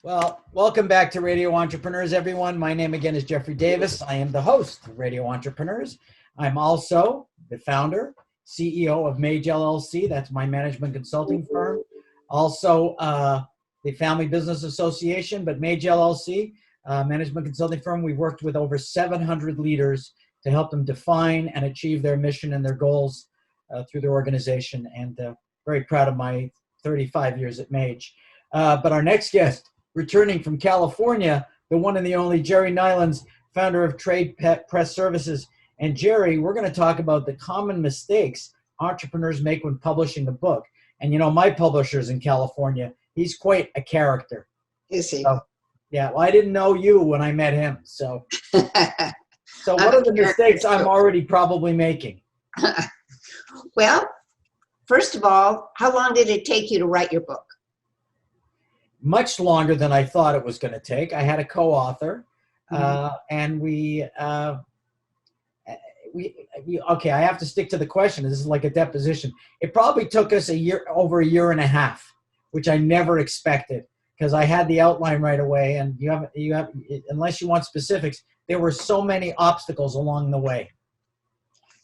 Well, welcome back to Radio Entrepreneurs, everyone. My name again is Jeffrey Davis. I am the host of Radio Entrepreneurs. I'm also the founder, CEO of Mage LLC. That's my management consulting firm. Also, the Family Business Association, but Mage LLC, management consulting firm. We've worked with over 700 leaders to help them define and achieve their mission and their goals through their organization. And very proud of my 35 years at Mage. But our next guest, returning from California, the one and the only Gerri Knilans, founder of Trade Press Services. And Gerri, we're going to talk about the common mistakes entrepreneurs make when publishing a book. And you know, my publisher's in California. He's quite a character. Is he? So, yeah, well, I didn't know you when I met him. So what are the mistakes I'm already probably making? Well, first of all, how long did it take you to write your book? Much longer than I thought it was going to take. I had a co-author, and we okay, I have to stick to the question. This is like a deposition. It probably took us over a year and a half, which I never expected, because I had the outline right away, and you have unless you want specifics, there were so many obstacles along the way.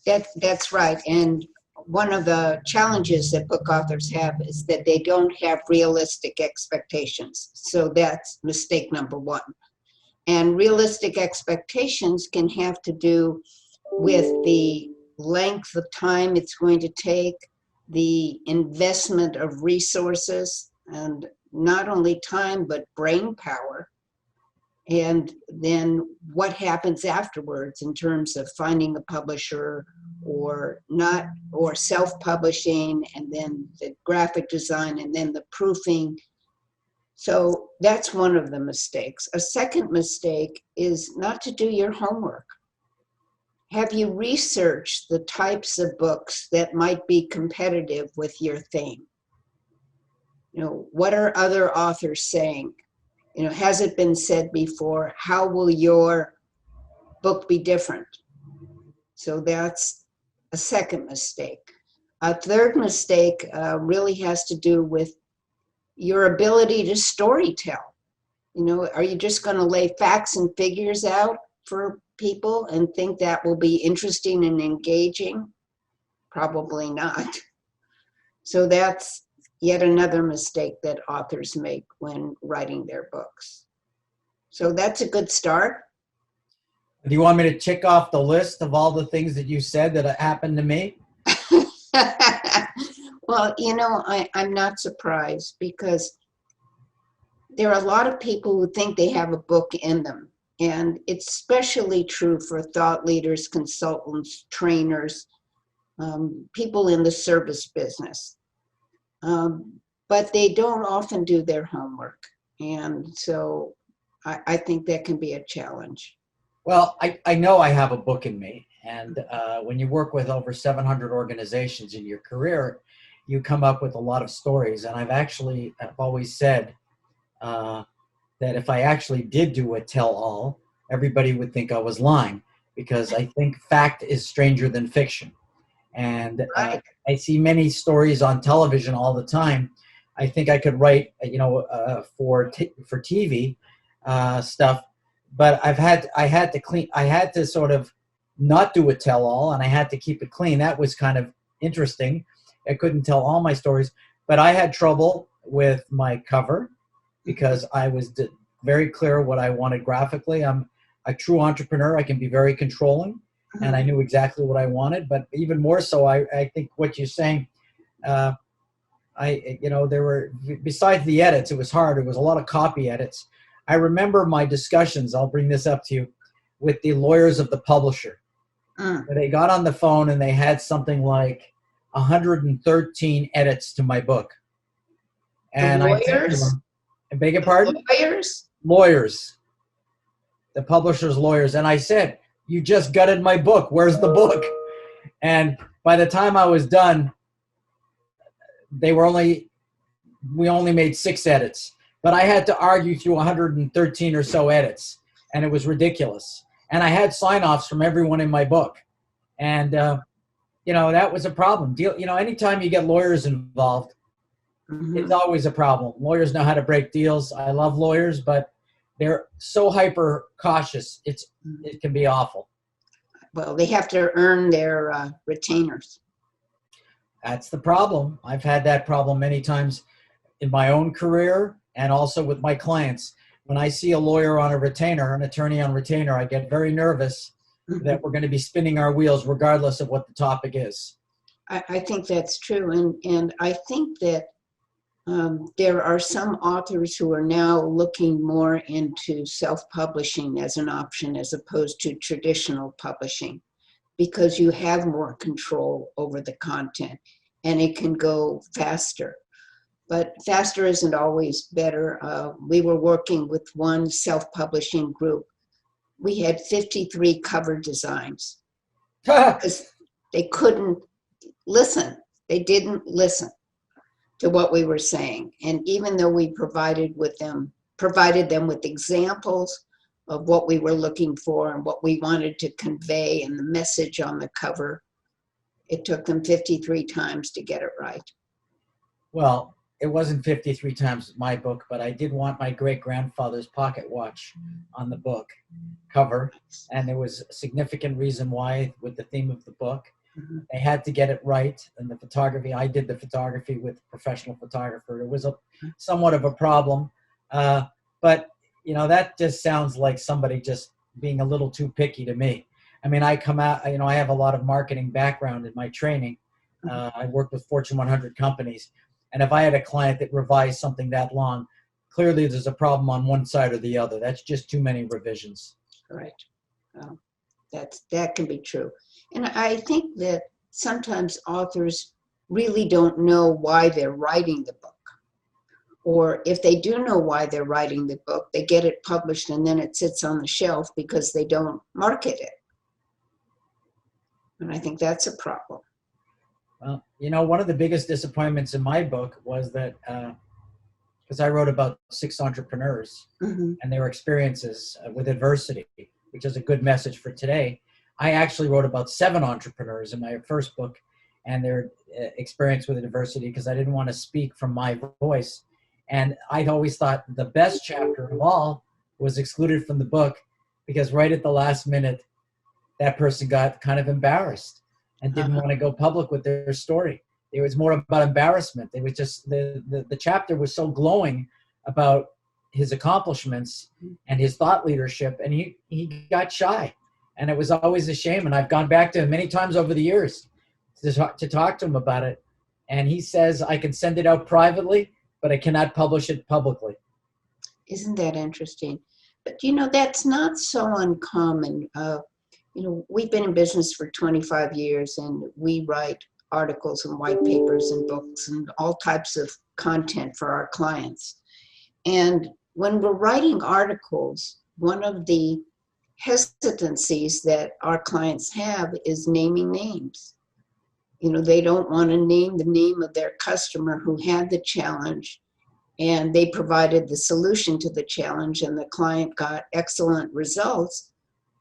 That's right. And one of the challenges that book authors have is that they don't have realistic expectations. So that's mistake number one. And realistic expectations can have to do with the length of time it's going to take, the investment of resources, and not only time, but brain power. And then what happens afterwards in terms of finding a publisher or not, or self-publishing, and then the graphic design, and then the proofing. So that's one of the mistakes. A second mistake is not to do your homework. Have you researched the types of books that might be competitive with your theme? You know, what are other authors saying? You know, has it been said before? How will your book be different? So that's a second mistake. A third mistake really has to do with your ability to storytell. You know, are you just going to lay facts and figures out for people and think that will be interesting and engaging? Probably not. So that's yet another mistake that authors make when writing their books. So that's a good start. Do you want me to check off the list of all the things that you said that happened to me? Well, you know, I'm not surprised, because there are a lot of people who think they have a book in them. And it's especially true for thought leaders, consultants, trainers, people in the service business. But they don't often do their homework. And so I think that can be a challenge. Well, I know I have a book in me. And when you work with over 700 organizations in your career, you come up with a lot of stories. And I've always said that if I actually did do a tell-all, everybody would think I was lying, because I think fact is stranger than fiction. And Right. I see many stories on television all the time. I think I could write, for TV stuff, but I had to sort of not do a tell-all, and I had to keep it clean. That was kind of interesting. I couldn't tell all my stories, but I had trouble with my cover because I was very clear what I wanted graphically. I'm a true entrepreneur. I can be very controlling, and I knew exactly what I wanted. But even more so, I think what you're saying, there were, besides the edits, it was hard. It was a lot of copy edits. I remember my discussions, I'll bring this up to you, with the lawyers of the publisher. They got on the phone and they had something like 113 edits to my book. And The I said to them, I beg your pardon? Lawyers? Lawyers. The publisher's lawyers. And I said, you just gutted my book. Where's the book? And by the time I was done, we only made 6 edits. But I had to argue through 113 or so edits, and it was ridiculous. And I had sign-offs from everyone in my book. And, that was a problem. Anytime you get lawyers involved, it's always a problem. Lawyers know how to break deals. I love lawyers, but they're so hyper cautious. It can be awful. Well, they have to earn their retainers. That's the problem. I've had that problem many times in my own career and also with my clients. When I see a lawyer on a retainer, an attorney on retainer, I get very nervous that we're going to be spinning our wheels regardless of what the topic is. I think that's true. And I think that there are some authors who are now looking more into self-publishing as an option as opposed to traditional publishing, because you have more control over the content and it can go faster. But faster isn't always better. We were working with one self-publishing group. We had 53 cover designs because they couldn't listen. They didn't listen to what we were saying. And even though we provided them with examples of what we were looking for and what we wanted to convey and the message on the cover, it took them 53 times to get it right. Well, it wasn't 53 times my book, but I did want my great-grandfather's pocket watch on the book cover. And there was a significant reason why with the theme of the book. They had to get it right. And the photography, I did the photography with a professional photographer. It was somewhat of a problem. But, you know, that just sounds like somebody just being a little too picky to me. I mean, I come out, you know, I have a lot of marketing background in my training. I worked with Fortune 100 companies. And if I had a client that revised something that long, clearly there's a problem on one side or the other. That's just too many revisions. Right. That can be true. And I think that sometimes authors really don't know why they're writing the book. Or if they do know why they're writing the book, they get it published and then it sits on the shelf because they don't market it. And I think that's a problem. Well, you know, one of the biggest disappointments in my book was that, because I wrote about 6 entrepreneurs and their experiences with adversity, which is a good message for today. I actually wrote about 7 entrepreneurs in my first book and their experience with adversity because I didn't want to speak from my voice. And I'd always thought the best chapter of all was excluded from the book because right at the last minute, that person got kind of embarrassed and didn't want to go public with their story. It was more about embarrassment. It was just the chapter was so glowing about his accomplishments and his thought leadership, and he got shy. And it was always a shame. And I've gone back to him many times over the years to talk to him about it. And he says, I can send it out privately, but I cannot publish it publicly. Isn't that interesting? But, you know, that's not so uncommon. You know, we've been in business for 25 years and we write articles and white papers and books and all types of content for our clients. And when we're writing articles, one of the hesitancies that our clients have is naming names. You know, they don't want to name the name of their customer who had the challenge and they provided the solution to the challenge and the client got excellent results,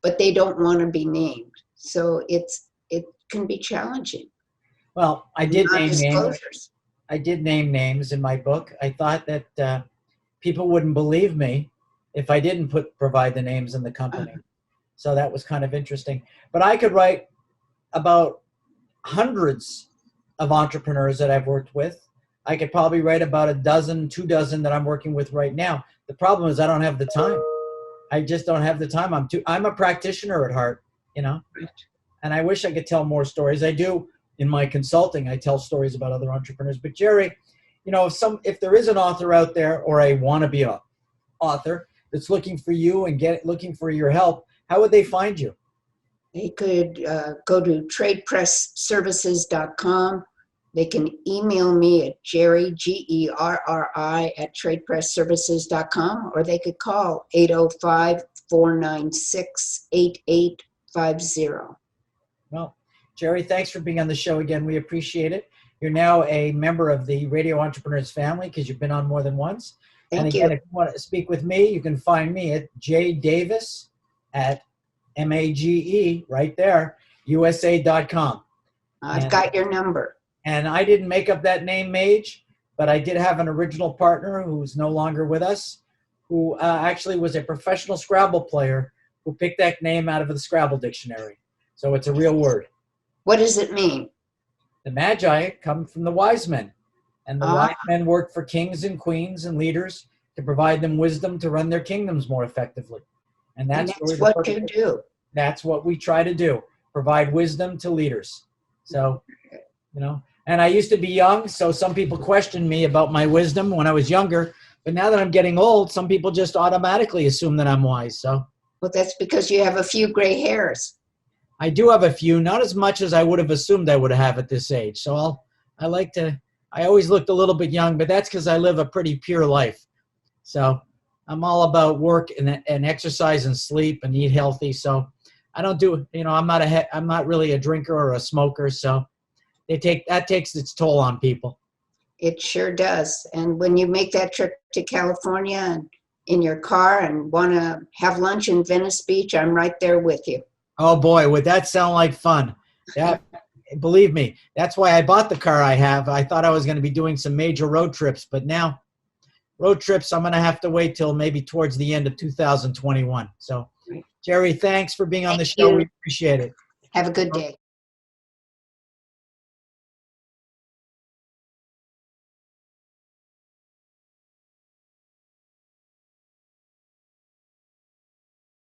but they don't want to be named. So it can be challenging. Well, I did name names. I did name names in my book. I thought that people wouldn't believe me if I didn't provide the names in the company. So that was kind of interesting. But I could write about hundreds of entrepreneurs that I've worked with. I could probably write about 2 dozen that I'm working with right now. The problem is I don't have the time. I just don't have the time. I'm a practitioner at heart, you know, and I wish I could tell more stories. I do in my consulting. I tell stories about other entrepreneurs. But Gerri, you know, if there is an author out there or a wannabe author that's looking for you and looking for your help, how would they find you? They could go to tradepressservices.com. They can email me at Gerri, Gerri, at tradepressservices.com, or they could call 805-496-8850. Well, Gerri, thanks for being on the show again. We appreciate it. You're now a member of the Radio Entrepreneurs family because you've been on more than once. Thank and again, you. if you want to speak with me, you can find me at jdavis at Mage, right there, USA.com. I've got your number. And I didn't make up that name, Mage. but I did have an original partner who's no longer with us, who actually was a professional Scrabble player who picked that name out of the Scrabble dictionary. So it's a real word. What does it mean? The Magi come from the wise men, and the Ah. wise men worked for kings and queens and leaders to provide them wisdom to run their kingdoms more effectively. And And that's that's what you do. That's what we try to do, provide wisdom to leaders. So, and I used to be young, so some people questioned me about my wisdom when I was younger. But now that I'm getting old, some people just automatically assume that I'm wise. So, Well, that's because you have a few gray hairs. I do have a few, not as much as I would have assumed I would have at this age. So I always looked a little bit young, but that's because I live a pretty pure life. So I'm all about work and exercise and sleep and eat healthy. So I don't do, I'm not really a drinker or a smoker. So that takes its toll on people. It sure does. And when you make that trip to California and in your car and want to have lunch in Venice Beach, I'm right there with you. Oh boy, would that sound like fun? Believe me, that's why I bought the car I have. I thought I was going to be doing some major road trips, but now road trips, I'm going to have to wait till maybe towards the end of 2021. So, Gerri, thanks for being on the show. We appreciate it. Have a good day.